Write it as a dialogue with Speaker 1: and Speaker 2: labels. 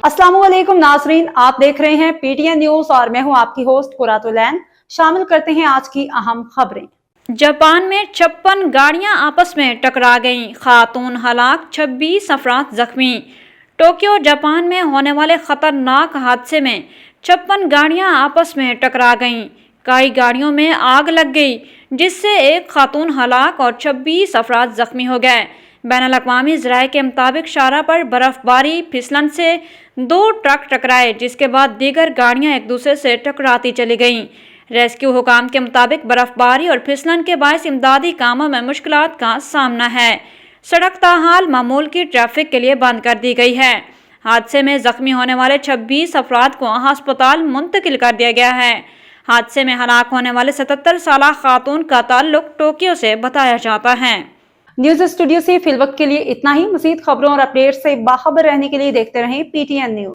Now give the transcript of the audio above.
Speaker 1: अस्सलाम वालेकुम नाजरीन, आप देख रहे हैं पीटीएन न्यूज और मैं हूं आपकी होस्ट कुरातुलैन। शामिल करते हैं आज की अहम खबरें।
Speaker 2: जापान में 56 गाड़ियां आपस में टकरा गईं, खातून हलाक, 26 अफराद जख्मी। टोक्यो जापान में होने वाले खतरनाक हादसे में 56 गाड़ियां आपस में टकरा गईं। कई गाड़ियों में आग लग गई जिससे एक खातून हलाक और 26 अफराद जख्मी हो गए। बैनुल-अक़वामी ज़राए के मुताबिक शाहराह पर बर्फबारी फिसलन से 2 ट्रक टकराए, जिसके बाद दीगर गाड़ियां एक दूसरे से टकराती चली गईं। रेस्क्यू हुकाम के मुताबिक बर्फबारी और फिसलन के बायस इमदादी कामों में मुश्किलात का सामना है। सड़क ताहाल मामूल की ट्रैफिक के लिए बंद कर दी गई है। हादसे में जख्मी होने वाले 26 अफराद को अस्पताल मुंतकिल कर दिया गया है। हादसे में हलाक होने वाले 77 साल खातून का ताल्लुक टोक्यो से बताया जाता है।
Speaker 1: न्यूज स्टूडियो से फिलवक्त के लिए इतना ही। मज़ीद खबरों और अपडेट से बाखबर रहने के लिए देखते रहें पीटीएन न्यूज।